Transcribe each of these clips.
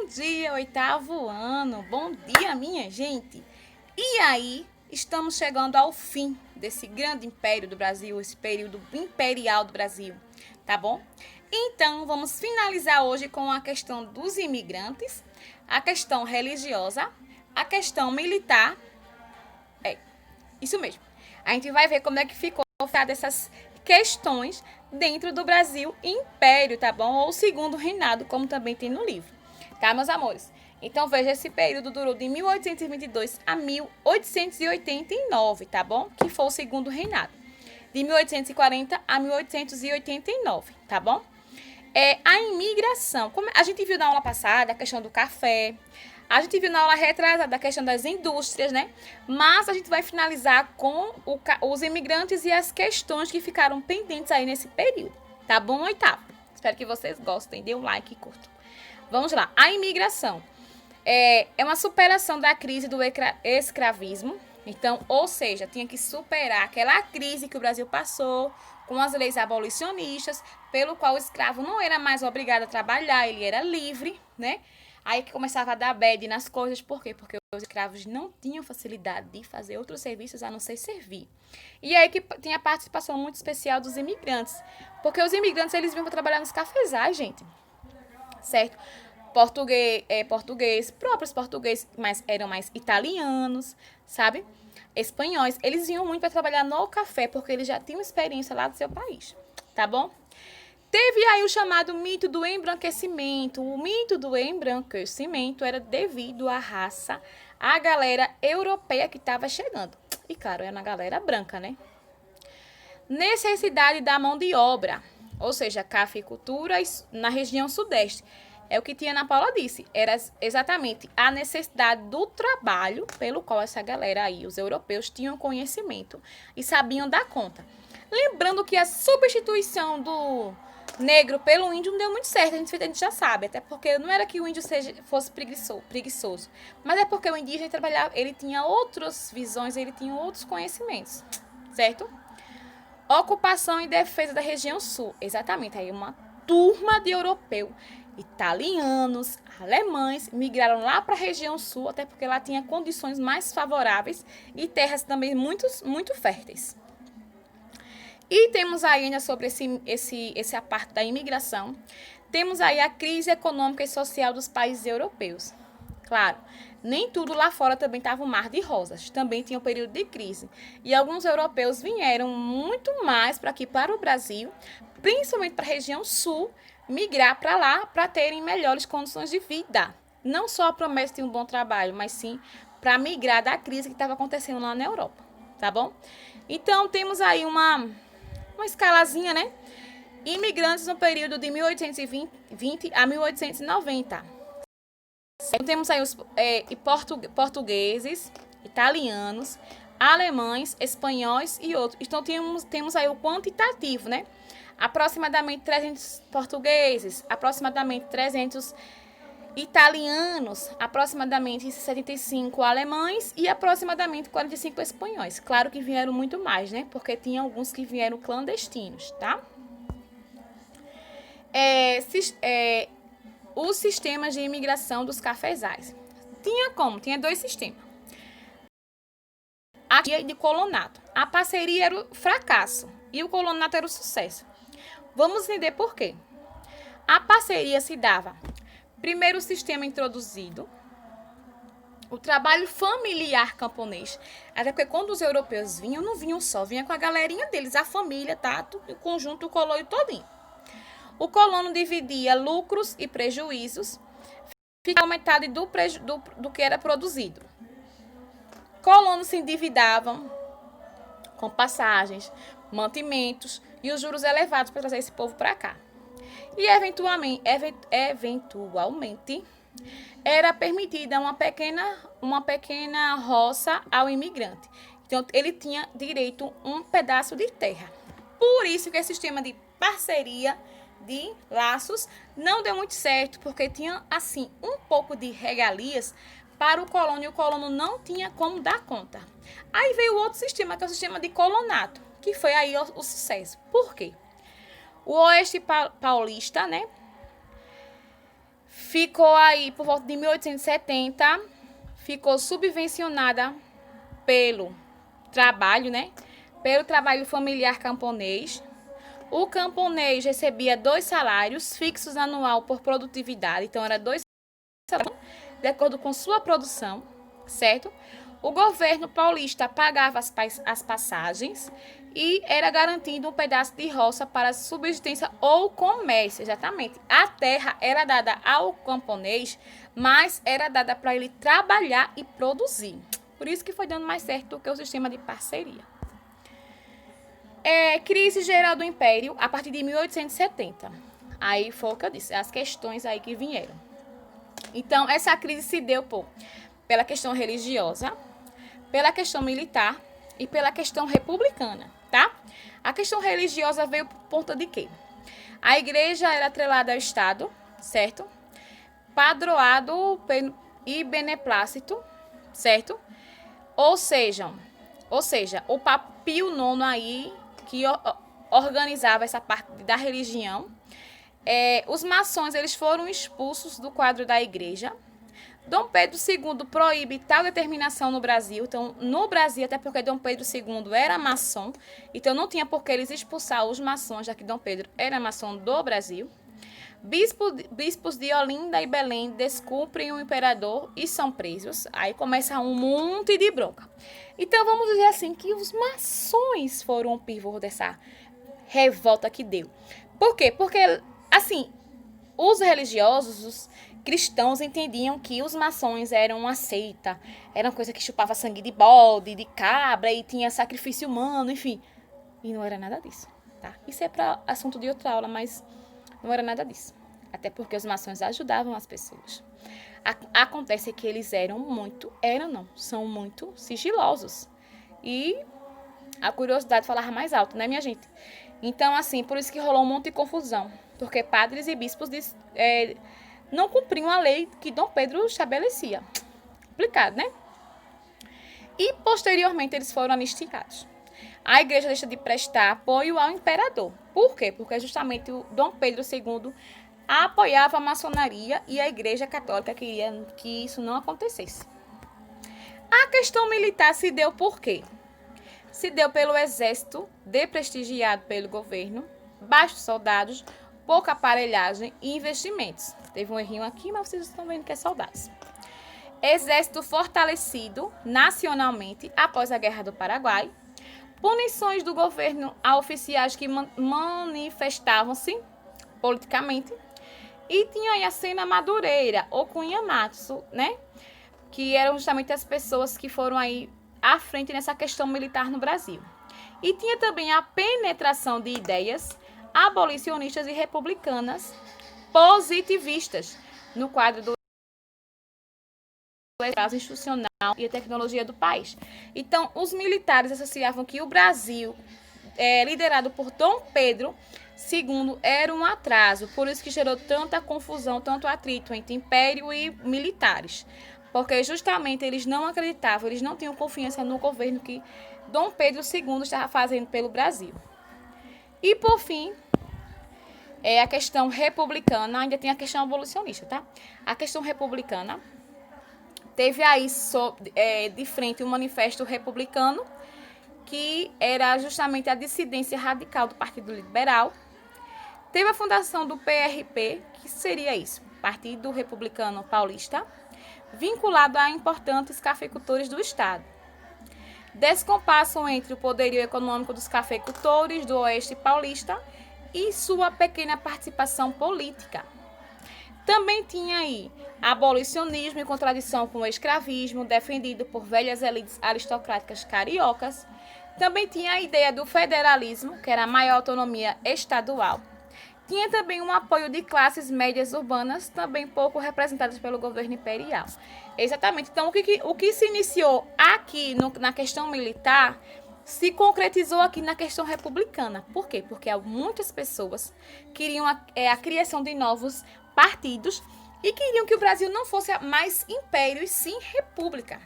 Bom dia, oitavo ano. Bom dia, minha gente. E aí, estamos chegando ao fim desse grande império do Brasil, esse período imperial do Brasil, tá bom? Então, vamos finalizar hoje com a questão dos imigrantes, a questão religiosa, a questão militar. É, isso mesmo. A gente vai ver como é que ficou dessas questões dentro do Brasil Império, tá bom? Ou Segundo Reinado, como também tem no livro. Tá, meus amores? Então, veja, esse período durou de 1822 a 1889, tá bom? Que foi o Segundo Reinado. De 1840 a 1889, tá bom? A imigração. Como a gente viu na aula passada, a questão do café. A gente viu na aula retrasada a questão das indústrias, né? Mas a gente vai finalizar com os imigrantes e as questões que ficaram pendentes aí nesse período. Tá bom, oitavo? Espero que vocês gostem. Dê um like e curtam. Vamos lá. A imigração é uma superação da crise do escravismo. Então, ou seja, tinha que superar aquela crise que o Brasil passou com as leis abolicionistas, pelo qual o escravo não era mais obrigado a trabalhar, ele era livre, né? Aí que começava a dar bad nas coisas, por quê? Porque os escravos não tinham facilidade de fazer outros serviços a não ser servir. E aí que tem a participação muito especial dos imigrantes, porque os imigrantes eles vinham para trabalhar nos cafezais, gente, certo? Próprios portugueses, mas eram mais italianos, sabe? Espanhóis, eles vinham muito para trabalhar no café, porque eles já tinham experiência lá do seu país, tá bom? Teve aí o chamado mito do embranquecimento. O mito do embranquecimento era devido à raça, à galera europeia que estava chegando. E claro, era na galera branca, né? Necessidade da mão de obra, ou seja, cafeicultura na região sudeste. É o que Tia Ana Paula disse, era exatamente a necessidade do trabalho pelo qual essa galera aí, os europeus, tinham conhecimento e sabiam dar conta. Lembrando que a substituição do negro pelo índio não deu muito certo, a gente já sabe, até porque não era que o índio fosse preguiçoso, mas é porque o indígena trabalhava, ele tinha outras visões, ele tinha outros conhecimentos, certo? Ocupação e defesa da região sul, exatamente, aí uma turma de europeu, italianos, alemães, migraram lá para a região sul, até porque lá tinha condições mais favoráveis e terras também muito férteis. E temos aí ainda sobre essa parte da imigração, temos aí a crise econômica e social dos países europeus. Claro, nem tudo lá fora também estava um mar de rosas, também tinha um período de crise. E alguns europeus vieram muito mais para aqui, para o Brasil, principalmente para a região sul, migrar para lá para terem melhores condições de vida. Não só a promessa de um bom trabalho, mas sim para migrar da crise que estava acontecendo lá na Europa, tá bom? Então, temos aí uma escalazinha, né? Imigrantes no período de 1820 a 1890. Temos aí os portugueses, italianos, alemães, espanhóis e outros. Então, temos aí o quantitativo, né? Aproximadamente 300 portugueses, aproximadamente 300 italianos, aproximadamente 75 alemães e aproximadamente 45 espanhóis. Claro que vieram muito mais, né? Porque tinha alguns que vieram clandestinos, tá? Os sistemas de imigração dos cafezais. Tinha dois sistemas. A de colonato. A parceria era o fracasso e o colonato era o sucesso. Vamos entender por quê. A parceria se dava primeiro o sistema introduzido, o trabalho familiar camponês. Até porque quando os europeus vinham, não vinham só, vinha com a galerinha deles, a família, tá? O conjunto, o colono todinho. O colono dividia lucros e prejuízos, ficava metade do que era produzido. Colonos se endividavam com passagens, mantimentos e os juros elevados para trazer esse povo para cá. E eventualmente era permitida uma pequena roça ao imigrante. Então, ele tinha direito a um pedaço de terra. Por isso que esse sistema de parceria, de laços, não deu muito certo, porque tinha, assim, um pouco de regalias para o colono e o colono não tinha como dar conta. Aí veio o outro sistema, que é o sistema de colonato, que foi aí o sucesso. Por quê? O oeste paulista, né, ficou aí por volta de 1870, ficou subvencionada pelo trabalho, né? Pelo trabalho familiar camponês. O camponês recebia 2 salários fixos anual por produtividade, então era 2 salários de acordo com sua produção, certo? O governo paulista pagava as passagens e era garantido um pedaço de roça para subsistência ou comércio, exatamente. A terra era dada ao camponês, mas era dada para ele trabalhar e produzir. Por isso que foi dando mais certo do que o sistema de parceria. Crise geral do Império a partir de 1870. Aí foi o que eu disse, as questões aí que vieram. Então, essa crise se deu pela questão religiosa, pela questão militar e pela questão republicana, tá? A questão religiosa veio por conta de quê? A igreja era atrelada ao Estado, certo? Padroado e beneplácito, certo? Ou seja, o Papa Pio IX aí, que organizava essa parte da religião, os maçons eles foram expulsos do quadro da igreja. Dom Pedro II proíbe tal determinação no Brasil. Então, no Brasil, até porque Dom Pedro II era maçom, então não tinha por que eles expulsar os maçons, já que Dom Pedro era maçom do Brasil. Bispos de Olinda e Belém descumprem o imperador e são presos. Aí começa um monte de bronca. Então, vamos dizer assim, que os maçons foram o pivô dessa revolta que deu. Por quê? Porque, assim, os religiosos, os cristãos entendiam que os maçons eram uma seita, era uma coisa que chupava sangue de bode, de cabra e tinha sacrifício humano, enfim. E não era nada disso, tá? Isso é para assunto de outra aula, mas não era nada disso. Até porque os maçons ajudavam as pessoas. Acontece que eles são muito sigilosos. E a curiosidade falava mais alto, né, minha gente? Então, assim, por isso que rolou um monte de confusão. Porque padres e bispos não cumpriam a lei que Dom Pedro estabelecia. Complicado, né? E, posteriormente, eles foram anistiados. A igreja deixa de prestar apoio ao imperador. Por quê? Porque justamente o Dom Pedro II apoiava a maçonaria e a igreja católica queria que isso não acontecesse. A questão militar se deu por quê? Se deu pelo exército desprestigiado pelo governo, baixos soldados, pouca aparelhagem e investimentos. Teve um errinho aqui, mas vocês estão vendo que é soldados. Exército fortalecido nacionalmente após a Guerra do Paraguai. Punições do governo a oficiais que manifestavam-se politicamente. E tinha aí a Sena Madureira, ou Cunha Matsu, né? Que eram justamente as pessoas que foram aí à frente nessa questão militar no Brasil. E tinha também a penetração de ideias abolicionistas e republicanas positivistas no quadro do institucional e a tecnologia do país. Então, os militares associavam que o Brasil, liderado por Dom Pedro II, era um atraso, por isso que gerou tanta confusão, tanto atrito entre império e militares, porque justamente eles não acreditavam, eles não tinham confiança no governo que Dom Pedro II estava fazendo pelo Brasil. E, por fim, a questão republicana, ainda tem a questão abolicionista, tá? A questão republicana teve aí de frente um manifesto republicano, que era justamente a dissidência radical do Partido Liberal. Teve a fundação do PRP, que seria isso, Partido Republicano Paulista, vinculado a importantes cafeicultores do Estado. Descompasso entre o poderio econômico dos cafeicultores do Oeste Paulista e sua pequena participação política. Também tinha aí abolicionismo em contradição com o escravismo, defendido por velhas elites aristocráticas cariocas. Também tinha a ideia do federalismo, que era a maior autonomia estadual. Tinha também um apoio de classes médias urbanas, também pouco representadas pelo governo imperial. Exatamente. Então, o que se iniciou aqui na questão militar se concretizou aqui na questão republicana. Por quê? Porque muitas pessoas queriam a criação de novos partidos e queriam que o Brasil não fosse mais império e sim república.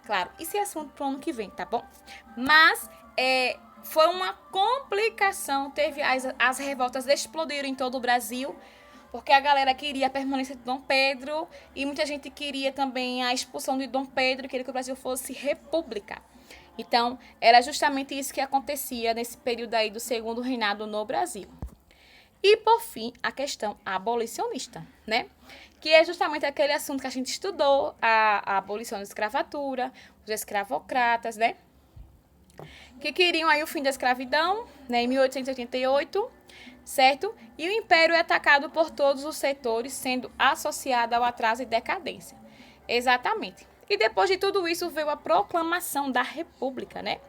Claro, isso é assunto para o ano que vem, tá bom? Mas foi uma complicação, teve as revoltas explodiram em todo o Brasil, porque a galera queria a permanência de Dom Pedro e muita gente queria também a expulsão de Dom Pedro, queria que o Brasil fosse república. Então, era justamente isso que acontecia nesse período aí do segundo reinado no Brasil. E, por fim, a questão abolicionista, né? Que é justamente aquele assunto que a gente estudou, a abolição da escravatura, os escravocratas, né? Que queriam aí o fim da escravidão, né, em 1888, certo? E o império é atacado por todos os setores, sendo associado ao atraso e decadência. Exatamente. E depois de tudo isso veio a proclamação da República, né?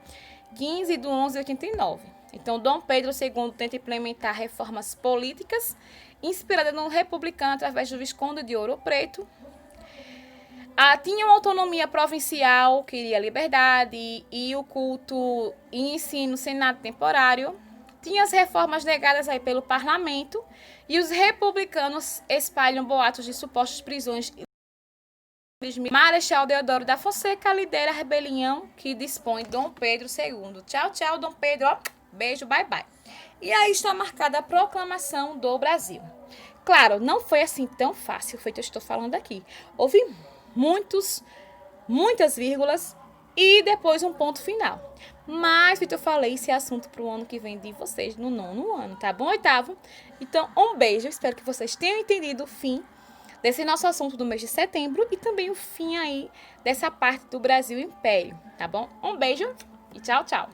15 de 11 de 89. Então, Dom Pedro II tenta implementar reformas políticas inspiradas no republicano através do Visconde de Ouro Preto. Tinha uma autonomia provincial, queria liberdade e o culto e ensino senado temporário. Tinha as reformas negadas aí pelo parlamento e os republicanos espalham boatos de supostas prisões. Marechal Deodoro da Fonseca lidera a rebelião que dispõe Dom Pedro II. Tchau, tchau, Dom Pedro. Ó, beijo, bye, bye. E aí está marcada a proclamação do Brasil. Claro, não foi assim tão fácil, feito eu estou falando aqui. Houve muitas vírgulas e depois um ponto final. Mas, feito eu falei, esse é assunto para o ano que vem de vocês, no 9º ano, tá bom? 8º. Então, um beijo. Espero que vocês tenham entendido o fim desse nosso assunto do mês de setembro e também o fim aí dessa parte do Brasil Império, tá bom? Um beijo e tchau, tchau.